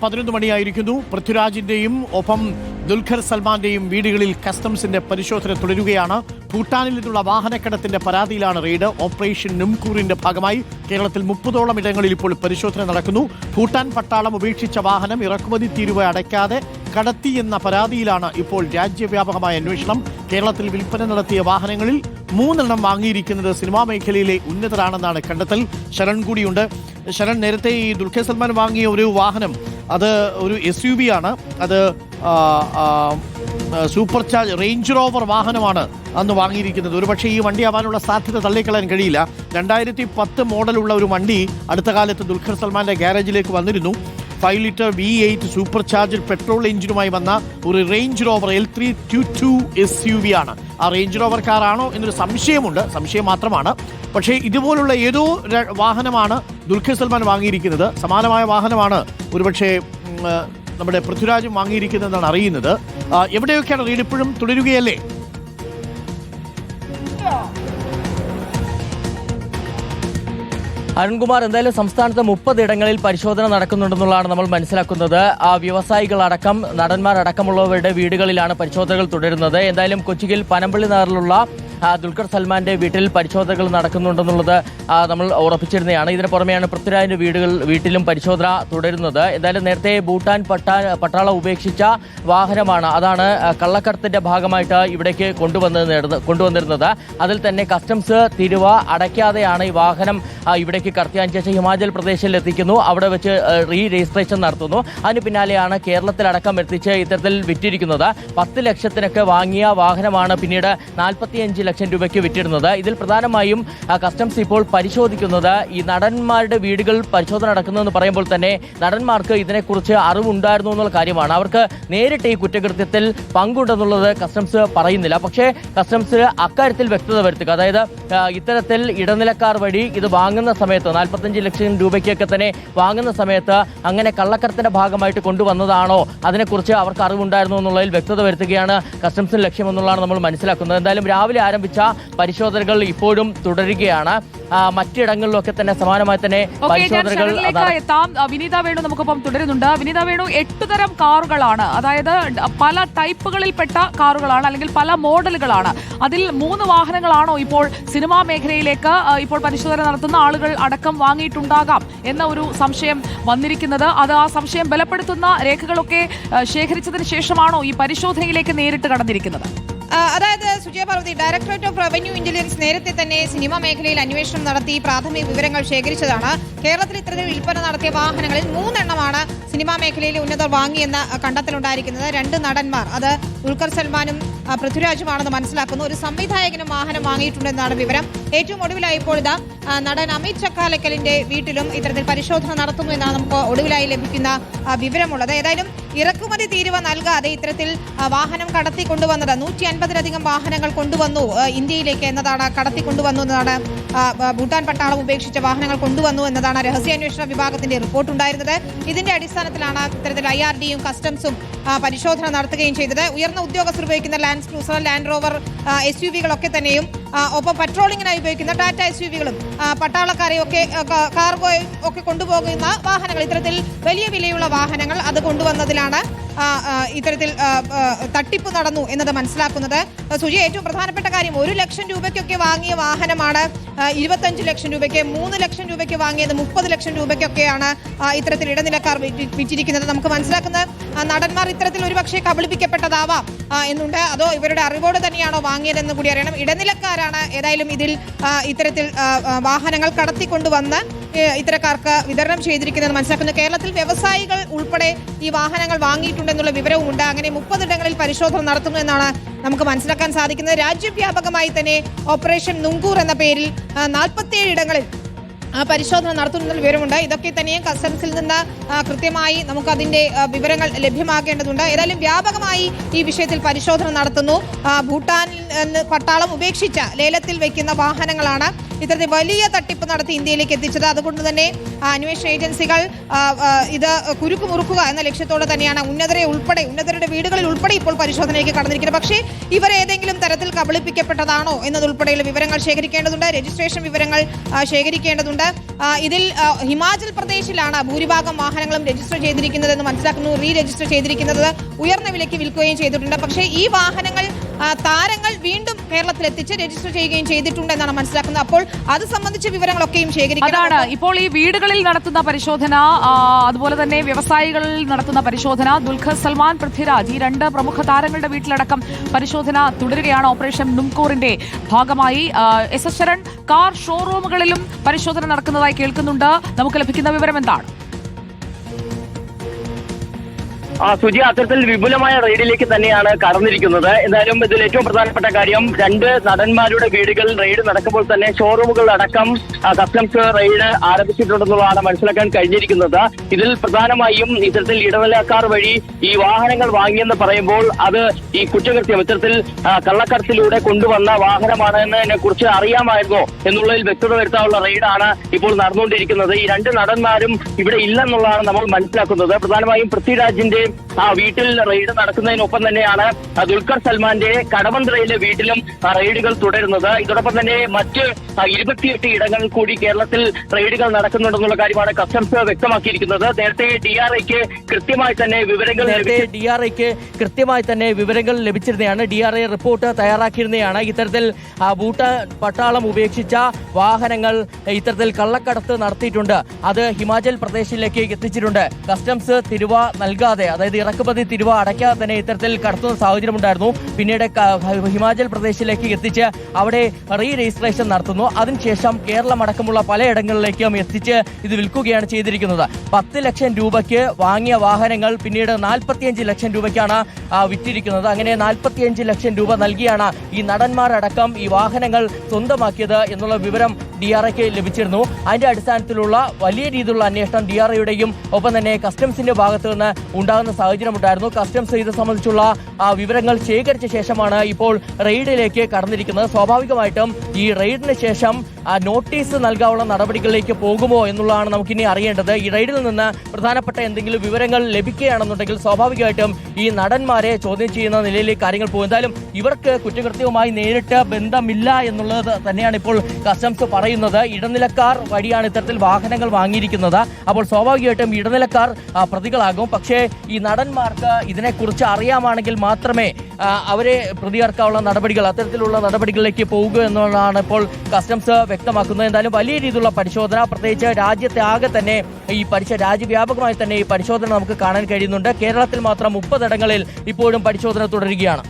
11 മണിയായിരിക്കുന്നു. പൃഥ്വിരാജിന്റെയും ഒപ്പം ദുൽഖർ സൽമാന്റെയും വീടുകളിൽ കസ്റ്റംസിന്റെ പരിശോധന തുടരുകയാണ്. ഭൂട്ടാനിൽ നിന്നുള്ള വാഹനക്കടത്തിന്റെ പരാതിയിലാണ് റെയ്ഡ്. ഓപ്പറേഷൻ നുംകൂറിന്റെ ഭാഗമായി കേരളത്തിൽ 30ഓളം ഇടങ്ങളിൽ ഇപ്പോൾ പരിശോധന നടക്കുന്നു. ഭൂട്ടാൻ പട്ടാളം ഉപേക്ഷിച്ച വാഹനം ഇറക്കുമതി തീരുവ അടയ്ക്കാതെ കടത്തി എന്ന പരാതിയിലാണ് ഇപ്പോൾ രാജ്യവ്യാപകമായ അന്വേഷണം. കേരളത്തിൽ വിൽപ്പന നടത്തിയ വാഹനങ്ങളിൽ 3 എണ്ണം വാങ്ങിയിരിക്കുന്നത് സിനിമാ മേഖലയിലെ ഉന്നതരാണെന്നാണ് കണ്ടെത്തൽ. ശരൺ കൂടിയുണ്ട്. ശരൺ, നേരത്തെ ഈ ദുൽഖർ സൽമാൻ വാങ്ങിയ ഒരു വാഹനം അത് ഒരു SUV ആണ്. അത് സൂപ്പർ ചാർജ് റേഞ്ച് റോവർ വാഹനമാണ് അന്ന് വാങ്ങിയിരിക്കുന്നത്. ഒരുപക്ഷെ ഈ വണ്ടി ആവാനുള്ള സാധ്യത തള്ളിക്കളയാൻ കഴിയില്ല. 2010 മോഡലുള്ള ഒരു വണ്ടി അടുത്ത കാലത്ത് ദുൽഖർ സൽമാന്റെ ഗ്യാരേജിലേക്ക് വന്നിരുന്നു. 5 litre V8 super charge petrol എഞ്ചിനുമായി വന്ന ഒരു റേഞ്ച് റോവർ L322 SUV ആണ്. ആ റേഞ്ച് റോവർ കാറാണോ എന്നൊരു സംശയമുണ്ട്. സംശയം മാത്രമാണ്. പക്ഷേ ഇതുപോലുള്ള ഏതോ വാഹനമാണ് ദുൽഖർ സൽമാൻ വാങ്ങിയിരിക്കുന്നത്. സമാനമായ വാഹനമാണ് ഒരുപക്ഷെ നമ്മുടെ പൃഥ്വിരാജും വാങ്ങിയിരിക്കുന്നതെന്നാണ് അറിയുന്നത്. എവിടെയൊക്കെയാണ് റെയ്ഡ് ഇപ്പോഴും തുടരുകയല്ലേ? അരുൺകുമാർ, എന്തായാലും സംസ്ഥാനത്ത് 30 ഇടങ്ങളിൽ പരിശോധന നടക്കുന്നുണ്ടെന്നുള്ളതാണ് നമ്മൾ മനസ്സിലാക്കുന്നത്. വ്യവസായികളടക്കം നടന്മാരടക്കമുള്ളവരുടെ വീടുകളിലാണ് പരിശോധനകൾ തുടരുന്നത്. എന്തായാലും കൊച്ചിയിൽ പനമ്പള്ളി നഗറിലുള്ള ദുൽഖർ സൽമാന്റെ വീട്ടിൽ പരിശോധനകൾ നടക്കുന്നുണ്ടെന്നുള്ളത് നമ്മൾ ഉറപ്പിച്ചിരുന്നതാണ്. ഇതിന് പുറമെയാണ് പൃഥ്വിരാജിന്റെ വീട്ടിലും പരിശോധന തുടരുന്നത്. എന്തായാലും നേരത്തെ ഭൂട്ടാൻ പട്ടാളം ഉപേക്ഷിച്ച വാഹനമാണ്, അതാണ് കള്ളക്കടത്തിന്റെ ഭാഗമായിട്ട് ഇവിടേക്ക് കൊണ്ടുവന്നിരുന്നത്. അതിൽ തന്നെ കസ്റ്റംസ് തീരുവ അടയ്ക്കാതെയാണ് ഈ വാഹനം ഇവിടേക്ക് കടത്തിയതിനു ശേഷം ഹിമാചൽ പ്രദേശിൽ എത്തിക്കുന്നു. അവിടെ വെച്ച് രജിസ്ട്രേഷൻ നടത്തുന്നു. അതിന് പിന്നാലെയാണ് കേരളത്തിലടക്കം എത്തിച്ച് ഇത്തരത്തിൽ വിറ്റിരിക്കുന്നത്. 10 ലക്ഷത്തിനൊക്കെ വാങ്ങിയ വാഹനമാണ് പിന്നീട് 45 ലക്ഷം രൂപയ്ക്ക് വിറ്റിരുന്നത്. ഇതിൽ പ്രധാനമായും കസ്റ്റംസ് ഇപ്പോൾ പരിശോധിക്കുന്നത് ഈ നടന്മാരുടെ വീടുകൾ പരിശോധന നടക്കുന്നതെന്ന് പറയുമ്പോൾ തന്നെ നടന്മാർക്ക് ഇതിനെക്കുറിച്ച് അറിവുണ്ടായിരുന്നു എന്നുള്ള കാര്യമാണ്. അവർക്ക് നേരിട്ട് ഈ കുറ്റകൃത്യത്തിൽ പങ്കുണ്ടെന്നുള്ളത് കസ്റ്റംസ് പറയുന്നില്ല. പക്ഷേ കസ്റ്റംസ് അക്കാര്യത്തിൽ വ്യക്തത വരുത്തുക, അതായത് ഇത്തരത്തിൽ ഇടനിലക്കാർ വഴി ഇത് വാങ്ങുന്ന സമയത്ത് 45 ലക്ഷം രൂപയ്ക്കൊക്കെ തന്നെ വാങ്ങുന്ന സമയത്ത് അങ്ങനെ കള്ളക്കടത്തിന്റെ ഭാഗമായിട്ട് കൊണ്ടുവന്നതാണോ, അതിനെക്കുറിച്ച് അവർക്ക് അറിവുണ്ടായിരുന്നു എന്നുള്ളതിൽ വ്യക്തത വരുത്തുകയാണ് കസ്റ്റംസിന് ലക്ഷ്യമെന്നുള്ളതാണ് നമ്മൾ മനസ്സിലാക്കുന്നത്. എന്തായാലും രാവിലെ ആരംഭിച്ച പരിശോധനകൾ ഇപ്പോഴും തുടരുകയാണ്. മറ്റിടങ്ങളിലൊക്കെ തന്നെ സമാനമായി തന്നെ പരിശോധനകൾ എത്താം. വിനീത വേണു നമുക്കൊപ്പം തുടരുന്നുണ്ട്. വിനീത വേണു, 8 തരം കാറുകളാണ്, അതായത് പല ടൈപ്പുകളിൽപ്പെട്ട കാറുകളാണ്, അല്ലെങ്കിൽ പല മോഡലുകളാണ്. അതിൽ 3 വാഹനങ്ങളാണോ ഇപ്പോൾ സിനിമാ മേഖലയിലേക്ക് ഇപ്പോൾ പരിശോധന നടത്തുന്ന ആളുകൾ അടക്കം വാങ്ങിയിട്ടുണ്ടാകാം എന്ന ഒരു സംശയം വന്നിരിക്കുന്നത്. അത് ആ സംശയം ബലപ്പെടുത്തുന്ന രേഖകളൊക്കെ ശേഖരിച്ചതിന് ശേഷമാണോ ഈ പരിശോധനയിലേക്ക് നേരിട്ട് കടന്നിരിക്കുന്നത്? അതായത് Sujaya Parvathy, directorate of revenue intelligence നേരത്തെ തന്നെ സിനിമാ മേഖലയിൽ അന്വേഷണം നടത്തി പ്രാഥമിക വിവരങ്ങൾ ശേഖരിച്ചതാണ്. കേരളത്തിൽ ഇത്തരത്തിൽ വിൽപ്പന നടത്തിയ വാഹനങ്ങളിൽ 3 എണ്ണമാണ് സിനിമാ മേഖലയിലെ ഉന്നതർ വാങ്ങിയെന്ന കണ്ടെത്തലുണ്ടായിരിക്കുന്നത്. 2 നടന്മാർ, അത് ദുൽഖർ സൽമാനും പൃഥ്വിരാജുമാണെന്ന് മനസ്സിലാക്കുന്നു. ഒരു സംവിധായകനും വാഹനം വാങ്ങിയിട്ടുണ്ടെന്നാണ് വിവരം. ഏറ്റവും ഒടുവിലായി ഇപ്പോൾ ഇതാ നടൻ അമിത് ചക്കാലക്കലിന്റെ വീട്ടിലും ഇത്തരത്തിൽ പരിശോധന നടത്തുന്നു എന്നാണ് നമുക്ക് ഒടുവിലായി ലഭിക്കുന്ന വിവരമുള്ളത്. ഏതായാലും ഇറക്കുമതി തീരുവ നൽകാതെ ഇത്തരത്തിൽ വാഹനം കടത്തിക്കൊണ്ടുവന്നത് 150ലധികം വാഹനങ്ങൾ കൊണ്ടുവന്നു ഇന്ത്യയിലേക്ക് എന്നതാണ്, കടത്തിക്കൊണ്ടുവന്നു എന്നതാണ്, ഭൂട്ടാൻ പട്ടാളം ഉപേക്ഷിച്ച വാഹനങ്ങൾ കൊണ്ടുവന്നു എന്നതാണ് രഹസ്യാന്വേഷണ വിഭാഗത്തിന്റെ റിപ്പോർട്ട് ഉണ്ടായിരുന്നത്. ഇതിന്റെ അടിസ്ഥാനത്തിലാണ് ഇത്തരത്തിൽ IRDയും കസ്റ്റംസും പരിശോധന നടത്തുകയും ചെയ്തത്. ഉയർന്ന ഉദ്യോഗസ്ഥർ ഉപയോഗിക്കുന്ന ലാൻഡ് ക്രൂസർ, ലാൻഡ് റോവർ SUVകളൊക്കെ തന്നെയും ഒപ്പം പട്രോളിങ്ങിനായി ഉപയോഗിക്കുന്ന ടാറ്റ SUVകളും പട്ടാളക്കാരെയൊക്കെ കാർഗോ ഒക്കെ കൊണ്ടുപോകുന്ന വാഹനങ്ങൾ, ഇത്തരത്തിൽ വലിയ വിലയുള്ള വാഹനങ്ങൾ അത് കൊണ്ടുവന്നതിലാണ് ഇത്തരത്തിൽ തട്ടിപ്പ് നടന്നു എന്നത് മനസ്സിലാക്കുന്നത്. സുജി, ഏറ്റവും പ്രധാനപ്പെട്ട കാര്യം, 1 ലക്ഷം രൂപയ്ക്കൊക്കെ വാങ്ങിയ വാഹനമാണ് 25 ലക്ഷം രൂപയ്ക്ക്, 3 ലക്ഷം രൂപയ്ക്ക് വാങ്ങിയത് 30 ലക്ഷം രൂപയ്ക്കൊക്കെയാണ് ഇത്തരത്തിൽ ഇടനിലക്കാർ വിറ്റിരിക്കുന്നത്. നമുക്ക് മനസ്സിലാക്കുന്നത് നടന്മാർ ഇത്തരത്തിൽ ഒരുപക്ഷെ കബളിപ്പിക്കപ്പെട്ടതാവാം എന്നുണ്ട്. അതോ ഇവരുടെ അറിവോട് തന്നെയാണോ വാങ്ങിയതെന്ന് കൂടി അറിയണം. ഇടനിലക്കാരാണ് ഏതായാലും ഇതിൽ ഇത്തരത്തിൽ വാഹനങ്ങൾ കടത്തിക്കൊണ്ടുവന്ന് ഇത്തരക്കാർക്ക് വിതരണം ചെയ്തിരിക്കുന്നത് മനസ്സിലാക്കുന്നു. കേരളത്തിൽ വ്യവസായികൾ ഉൾപ്പെടെ ഈ വാഹനങ്ങൾ വാങ്ങിയിട്ടുണ്ടെന്നുള്ള വിവരവുമുണ്ട്. അങ്ങനെ 30 ഇടങ്ങളിൽ പരിശോധന നടത്തുന്നു എന്നാണ് നമുക്ക് മനസ്സിലാക്കാൻ സാധിക്കുന്നത്. രാജ്യവ്യാപകമായി തന്നെ ഓപ്പറേഷൻ നുങ്കൂർ എന്ന പേരിൽ 47 ഇടങ്ങളിൽ പരിശോധന നടത്തുന്നതിൽ വിവരമുണ്ട്. ഇതൊക്കെ തന്നെയും കസ്റ്റംസിൽ നിന്ന് കൃത്യമായി നമുക്ക് അതിന്റെ വിവരങ്ങൾ ലഭ്യമാക്കേണ്ടതുണ്ട്. ഏതായാലും വ്യാപകമായി ഈ വിഷയത്തിൽ പരിശോധന നടത്തുന്നു. ഭൂട്ടാൻ പട്ടാളം ഉപേക്ഷിച്ച ലേലത്തിൽ വെക്കുന്ന വാഹനങ്ങളാണ് ഇത്തരത്തിൽ വലിയ തട്ടിപ്പ് നടത്തി ഇന്ത്യയിലേക്ക് എത്തിച്ചത്. അതുകൊണ്ട് തന്നെ അന്വേഷണ ഏജൻസികൾ ഇത് കുരുക്ക് മുറുക്കുക എന്ന ലക്ഷ്യത്തോടെ തന്നെയാണ് ഉന്നതരുടെ വീടുകളിൽ ഉൾപ്പെടെ ഇപ്പോൾ പരിശോധനയ്ക്ക് കടന്നിരിക്കുന്നത്. പക്ഷേ ഇവർ ഏതെങ്കിലും തരത്തിൽ കബളിപ്പിക്കപ്പെട്ടതാണോ എന്നതുൾപ്പെടെയുള്ള വിവരങ്ങൾ ശേഖരിക്കേണ്ടതുണ്ട്, രജിസ്ട്രേഷൻ വിവരങ്ങൾ ശേഖരിക്കേണ്ടതുണ്ട്. ഇതിൽ ഹിമാചൽ പ്രദേശിലാണ് ഭൂരിഭാഗം വാഹനങ്ങളും രജിസ്റ്റർ ചെയ്തിരിക്കുന്നതെന്ന് മനസ്സിലാക്കുന്നു. റീ രജിസ്റ്റർ ചെയ്തിരിക്കുന്നത് ഉയർന്ന വിലയ്ക്ക് വിൽക്കുകയും ചെയ്തിട്ടുണ്ട്. പക്ഷേ ഈ വാഹനങ്ങൾ താരങ്ങൾ വീണ്ടും കേരളത്തിൽ എത്തിച്ച് രജിസ്റ്റർ ചെയ്യുകയും ചെയ്തിട്ടുണ്ട് എന്നാണ് മനസ്സിലാക്കുന്നത്. അപ്പോൾ അത് സംബന്ധിച്ച വിവരങ്ങളൊക്കെയും ശേഖരിക്കണം. അതാണ് ഇപ്പോൾ ഈ വീടുകളിൽ നടത്തുന്ന പരിശോധന, അതുപോലെ തന്നെ വ്യവസായികളിൽ നടത്തുന്ന പരിശോധന, ദുൽഖർ സൽമാൻ, പൃഥ്വിരാജ് ഈ രണ്ട് പ്രമുഖ താരങ്ങളുടെ വീട്ടിലടക്കം പരിശോധന തുടരുകയാണ്. ഓപ്പറേഷൻ നുംകൂറിന്റെ ഭാഗമായി എസ് എസ് ശരൺ കാർ ഷോറൂമുകളിലും പരിശോധന നടക്കുന്നതായി കേൾക്കുന്നുണ്ട്. നമുക്ക് ലഭിക്കുന്ന വിവരം എന്താണ്? സുജി, അത്തരത്തിൽ വിപുലമായ റെയ്ഡിലേക്ക് തന്നെയാണ് കടന്നിരിക്കുന്നത്. എന്തായാലും ഇതിൽ ഏറ്റവും പ്രധാനപ്പെട്ട കാര്യം, രണ്ട് നടന്മാരുടെ വീടുകളിൽ റെയ്ഡ് നടക്കുമ്പോൾ തന്നെ ഷോറൂമുകളടക്കം കസ്റ്റംസ് റെയ്ഡ് ആരംഭിച്ചിട്ടുണ്ടെന്നുള്ളതാണ് മനസ്സിലാക്കാൻ കഴിഞ്ഞിരിക്കുന്നത്. ഇതിൽ പ്രധാനമായും ഇത്തരത്തിൽ ഇടനിലക്കാർ വഴി ഈ വാഹനങ്ങൾ വാങ്ങിയെന്ന് പറയുമ്പോൾ അത് ഈ കുറ്റകൃത്യം ഇത്തരത്തിൽ കള്ളക്കടത്തിലൂടെ കൊണ്ടുവന്ന വാഹനമാണെന്നതിനെ കുറിച്ച് അറിയാമായിരുന്നോ എന്നുള്ളതിൽ വ്യക്തത വരുത്താനുള്ള റെയ്ഡാണ് ഇപ്പോൾ നടന്നുകൊണ്ടിരിക്കുന്നത്. ഈ രണ്ട് നടന്മാരും ഇവിടെ ഇല്ലെന്നുള്ളതാണ് നമ്മൾ മനസ്സിലാക്കുന്നത്. പ്രധാനമായും പൃഥ്വിരാജിന്റെ വീട്ടിൽ റെയ്ഡ് നടക്കുന്നതിനൊപ്പം തന്നെയാണ് ദുൽഖർ സൽമാന്റെ കടവന്ത്രയിലെ വീട്ടിലും റെയ്ഡുകൾ തുടരുന്നത്. ഇതോടൊപ്പം തന്നെ മറ്റ് 28 ഇടങ്ങളിൽ കൂടി കേരളത്തിൽ റെയ്ഡുകൾ നടക്കുന്നുണ്ടെന്നുള്ള കാര്യമാണ് കസ്റ്റംസ് വ്യക്തമാക്കിയിരിക്കുന്നത്. നേരത്തെ DRIക്ക് കൃത്യമായി തന്നെ വിവരങ്ങൾ ലഭിച്ചിരുന്നതാണ്. DRI report തയ്യാറാക്കിയിരുന്നതാണ്. ഇത്തരത്തിൽ ഭൂട്ടാൻ പട്ടാളം ഉപേക്ഷിച്ച വാഹനങ്ങൾ ഇത്തരത്തിൽ കള്ളക്കടത്ത് നടത്തിയിട്ടുണ്ട്. അത് ഹിമാചൽ പ്രദേശിലേക്ക് എത്തിച്ചിട്ടുണ്ട്. കസ്റ്റംസ് തിരുവ നൽകാതെ, അതായത് ഇറക്കുമതി തിരുവ അടയ്ക്കാതെ തന്നെ ഇത്തരത്തിൽ കടത്തുന്ന സാഹചര്യമുണ്ടായിരുന്നു. പിന്നീട് ഹിമാചൽ പ്രദേശിലേക്ക് എത്തിച്ച് അവിടെ റീ രജിസ്ട്രേഷൻ നടത്തുന്നു. അതിനുശേഷം കേരളം അടക്കമുള്ള പലയിടങ്ങളിലേക്കും എത്തിച്ച് ഇത് വിൽക്കുകയാണ് ചെയ്തിരിക്കുന്നത്. 10 ലക്ഷം രൂപയ്ക്ക് വാങ്ങിയ വാഹനങ്ങൾ പിന്നീട് 45 ലക്ഷം രൂപയ്ക്കാണ് വിറ്റിരിക്കുന്നത്. അങ്ങനെ 45 ലക്ഷം രൂപ നൽകിയാണ് ഈ നടന്മാരടക്കം ഈ വാഹനങ്ങൾ സ്വന്തമാക്കിയത് എന്നുള്ള വിവരം DRIക്ക് ലഭിച്ചിരുന്നു. അതിന്റെ അടിസ്ഥാനത്തിലുള്ള വലിയ രീതിയിലുള്ള അന്വേഷണം DRIയുടെയും ഒപ്പം തന്നെ കസ്റ്റംസിന്റെ ഭാഗത്ത് നിന്ന് ഉണ്ടാകുന്ന സാഹചര്യമുണ്ടായിരുന്നു. കസ്റ്റംസ് ഇത് സംബന്ധിച്ചുള്ള വിവരങ്ങൾ ശേഖരിച്ച ശേഷമാണ് ഇപ്പോൾ റെയ്ഡിലേക്ക് കടന്നിരിക്കുന്നത്. സ്വാഭാവികമായിട്ടും ഈ റെയ്ഡിന് ശേഷം നോട്ടീസ് നൽകാനുള്ള നടപടികളിലേക്ക് പോകുമോ എന്നുള്ളതാണ് നമുക്കിനി അറിയേണ്ടത്. ഈ റെയ്ഡിൽ നിന്ന് പ്രധാനപ്പെട്ട എന്തെങ്കിലും വിവരങ്ങൾ ലഭിക്കുകയാണെന്നുണ്ടെങ്കിൽ സ്വാഭാവികമായിട്ടും ഈ നടന്മാരെ ചോദ്യം ചെയ്യുന്ന നിലയിലേക്ക് കാര്യങ്ങൾ പോകും. എന്തായാലും ഇവർക്ക് കുറ്റകൃത്യവുമായി നേരിട്ട് ബന്ധമില്ല എന്നുള്ളത് തന്നെയാണ് ഇപ്പോൾ കസ്റ്റംസ് പറയുന്നത്. ഇടനിലക്കാർ വഴിയാണ് ഇത്തരത്തിൽ വാഹനങ്ങൾ വാങ്ങിയിരിക്കുന്നത്. അപ്പോൾ സ്വാഭാവികമായിട്ടും ഇടനിലക്കാർ പ്രതികളാകും. പക്ഷേ ഈ നടന്മാർക്ക് ഇതിനെക്കുറിച്ച് അറിയാമാണെങ്കിൽ മാത്രമേ അവരെ പ്രതികർക്കാനുള്ള നടപടികൾ, അത്തരത്തിലുള്ള നടപടികളിലേക്ക് പോകുക എന്നുള്ളതാണ് ഇപ്പോൾ കസ്റ്റംസ് വ്യക്തമാക്കുന്നത്. എന്തായാലും വലിയ രീതിയിലുള്ള പരിശോധന, പ്രത്യേകിച്ച് രാജ്യത്തെ ആകെ തന്നെ രാജ്യവ്യാപകമായി തന്നെ ഈ പരിശോധന നമുക്ക് കാണാൻ കഴിയുന്നുണ്ട്. കേരളത്തിൽ മാത്രം 30 ഇടങ്ങളിൽ ഇപ്പോഴും പരിശോധന തുടരുകയാണ്.